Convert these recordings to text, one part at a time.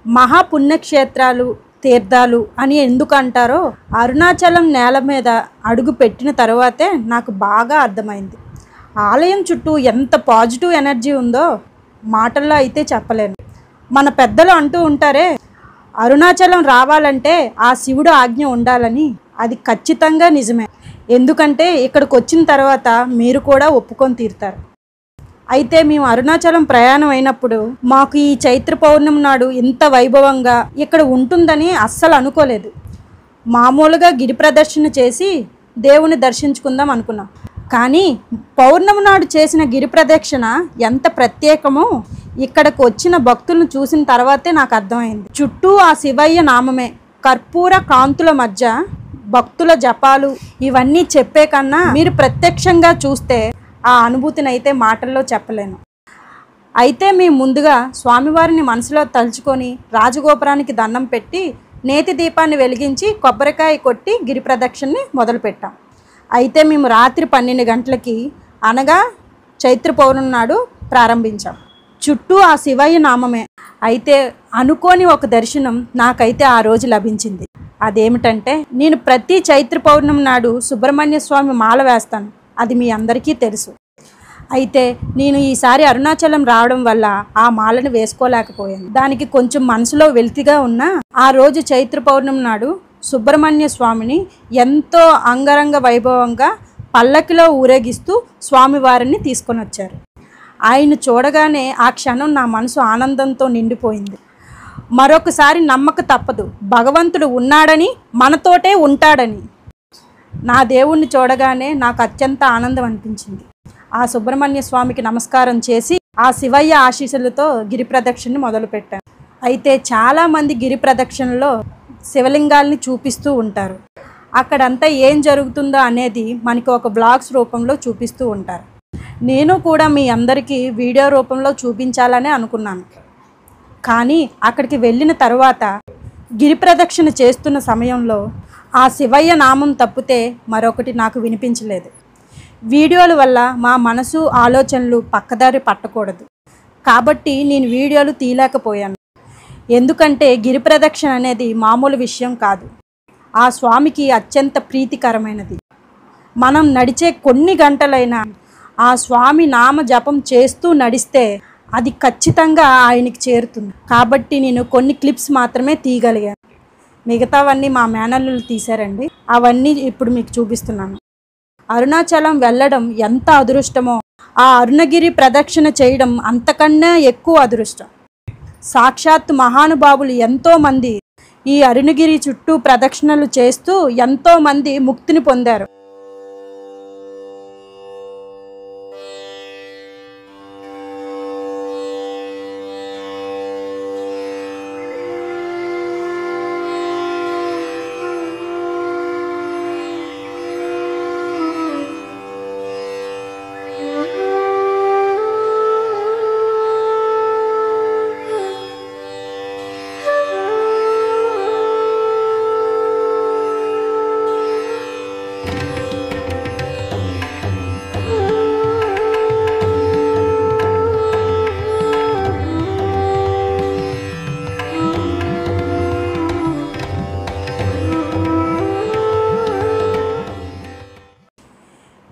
మహాపుణ్యక్షేత్రాలు తీర్థాలు అని ఎందుకు అంటారో అరుణాచలం నేల మీద అడుగు పెట్టిన తర్వాతే నాకు బాగా అర్థమైంది. ఆలయం చుట్టూ ఎంత పాజిటివ్ ఎనర్జీ ఉందో మాటల్లో అయితే చెప్పలేను. మన పెద్దలు అంటూ ఉంటారే, అరుణాచలం రావాలంటే ఆ శివుడు ఆజ్ఞ ఉండాలని. అది ఖచ్చితంగా నిజమే. ఎందుకంటే ఇక్కడికి వచ్చిన తర్వాత మీరు కూడా ఒప్పుకొని తీరుతారు. అయితే మేము అరుణాచలం ప్రయాణం అయినప్పుడు మాకు ఈ చైత్ర పౌర్ణమి నాడు ఇంత వైభవంగా ఇక్కడ ఉంటుందని అస్సలు అనుకోలేదు. మామూలుగా గిరి ప్రదర్శన చేసి దేవుని దర్శించుకుందాం అనుకున్నాం. కానీ పౌర్ణమి నాడు చేసిన గిరి ప్రదక్షిణ ఎంత ప్రత్యేకమో ఇక్కడికి వచ్చిన భక్తులను చూసిన తర్వాతే నాకు అర్థమైంది. చుట్టూ ఆ శివయ్య నామమే, కర్పూర కాంతుల మధ్య భక్తుల జపాలు, ఇవన్నీ చెప్పే కన్నా మీరు ప్రత్యక్షంగా చూస్తే ఆ అనుభూతిని అయితే మాటల్లో చెప్పలేను. అయితే మేము ముందుగా స్వామివారిని మనసులో తలుచుకొని రాజగోపురానికి దండం పెట్టి నేతి దీపాన్ని వెలిగించి కొబ్బరికాయ కొట్టి గిరి ప్రదక్షిణని మొదలుపెట్టాం. అయితే మేము రాత్రి 12 గంటలకి అనగా చైత్ర పౌర్ణమి నాడు ప్రారంభించాం. చుట్టూ ఆ శివయ్య నామమే. అయితే అనుకోని ఒక దర్శనం నాకైతే ఆ రోజు లభించింది. అదేమిటంటే, నేను ప్రతి చైత్ర పౌర్ణమి నాడు సుబ్రహ్మణ్య స్వామి మాల వేస్తాను. అది మీ అందరికీ తెలుసు. అయితే నేను ఈసారి అరుణాచలం రావడం వల్ల ఆ మాలను వేసుకోలేకపోయాను. దానికి కొంచెం మనసులో వెలితిగా ఉన్నా ఆ రోజు చైత్ర పౌర్ణమి నాడు సుబ్రహ్మణ్య స్వామిని ఎంతో అంగరంగ వైభవంగా పల్లకిలో ఊరేగిస్తూ స్వామివారిని తీసుకొని వచ్చారు. ఆయన చూడగానే ఆ క్షణం నా మనసు ఆనందంతో నిండిపోయింది. మరొకసారి నమ్మక తప్పదు, భగవంతుడు ఉన్నాడని, మనతోటే ఉంటాడని. నా దేవుణ్ణి చూడగానే నాకు అత్యంత ఆనందం అనిపించింది. ఆ సుబ్రహ్మణ్య స్వామికి నమస్కారం చేసి ఆ శివయ్య ఆశీస్సులతో గిరి ప్రదక్షిణని మొదలుపెట్టాను. అయితే చాలామంది గిరి ప్రదక్షిణలో శివలింగాల్ని చూపిస్తూ ఉంటారు. అక్కడంతా ఏం జరుగుతుందో అనేది మనకి ఒక బ్లాగ్స్ రూపంలో చూపిస్తూ ఉంటారు. నేను కూడా మీ అందరికీ వీడియో రూపంలో చూపించాలనే అనుకున్నాను. కానీ అక్కడికి వెళ్ళిన తర్వాత గిరి ప్రదక్షిణ చేస్తున్న సమయంలో ఆ శివయ్య నామం తప్పితే మరొకటి నాకు వినిపించలేదు. వీడియోల వల్ల మా మనసు ఆలోచనలు పక్కదారి పట్టకూడదు కాబట్టి నేను వీడియోలు తీయలేకపోయాను. ఎందుకంటే గిరి ప్రదక్షిణ అనేది మామూలు విషయం కాదు. ఆ స్వామికి అత్యంత ప్రీతికరమైనది. మనం నడిచే కొన్ని గంటలైనా ఆ స్వామి నామ జపం చేస్తూ నడిస్తే అది ఖచ్చితంగా ఆయనకి చేరుతుంది. కాబట్టి నేను కొన్ని క్లిప్స్ మాత్రమే తీయగలిగాను. మిగతావన్నీ మా మేనల్లులు తీశారండి. అవన్నీ ఇప్పుడు మీకు చూపిస్తున్నాను. అరుణాచలం వెళ్ళడం ఎంత అదృష్టమో ఆ అరుణగిరి ప్రదక్షిణ చేయడం అంతకన్నా ఎక్కువ అదృష్టం. సాక్షాత్ మహానుభావులు ఎంతోమంది ఈ అరుణగిరి చుట్టూ ప్రదక్షిణలు చేస్తూ ఎంతోమంది ముక్తిని పొందారు.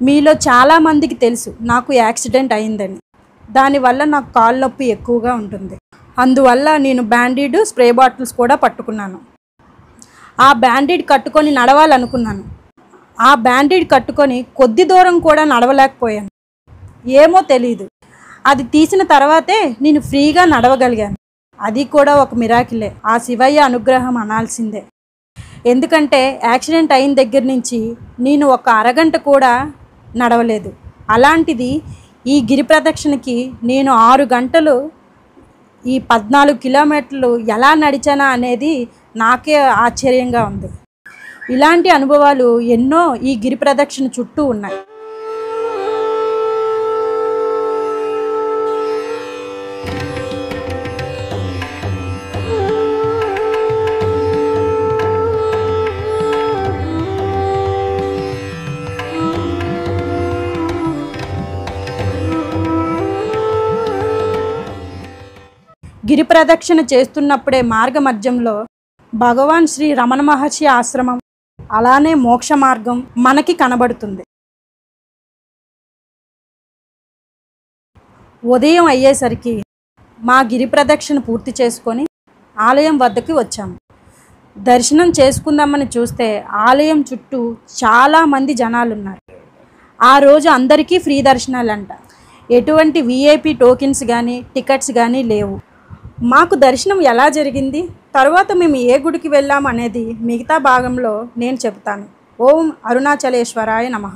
మీలో చాలామందికి తెలుసు నాకు యాక్సిడెంట్ అయిందని. దానివల్ల నాకు కాళ్ళ నొప్పి ఎక్కువగా ఉంటుంది. అందువల్ల నేను బ్యాండేడ్, స్ప్రే బాటిల్స్ కూడా పట్టుకున్నాను. ఆ బ్యాండేడ్ కట్టుకొని నడవాలనుకున్నాను. ఆ బ్యాండేడ్ కట్టుకొని కొద్ది దూరం కూడా నడవలేకపోయాను. ఏమో తెలీదు. అది తీసిన తర్వాతే నేను ఫ్రీగా నడవగలిగాను. అది కూడా ఒక మిరాకిలే. ఆ శివయ్య అనుగ్రహం అనాల్సిందే. ఎందుకంటే యాక్సిడెంట్ అయిన దగ్గర నుంచి నేను ఒక అరగంట కూడా నడవలేదు. అలాంటిది ఈ గిరి ప్రదక్షిణకి నేను 6 గంటలు ఈ 14 కిలోమీటర్లు ఎలా నడిచానా అనేది నాకే ఆశ్చర్యంగా ఉంది. ఇలాంటి అనుభవాలు ఎన్నో ఈ గిరి ప్రదక్షిణ చుట్టూ ఉన్నాయి. గిరి ప్రదక్షిణ చేస్తున్నప్పుడే మార్గ మధ్యంలో భగవాన్ శ్రీ రమణ మహర్షి ఆశ్రమం అలానే మోక్ష మార్గం మనకి కనబడుతుంది. ఉదయం అయ్యేసరికి మా గిరి ప్రదక్షిణ పూర్తి చేసుకొని ఆలయం వద్దకి వచ్చాము. దర్శనం చేసుకుందామని చూస్తే ఆలయం చుట్టూ చాలామంది జనాలు ఉన్నారు. ఆ రోజు అందరికీ ఫ్రీ దర్శనాలంట. ఎటువంటి విఐపి టోకెన్స్ కానీ టికెట్స్ కానీ లేవు. మాకు దర్శనం ఎలా జరిగింది, తర్వాత మేము ఏ గుడికి వెళ్ళాము అనేది మిగతా భాగంలో నేను చెబుతాను. ఓం అరుణాచలేశ్వరాయ నమః.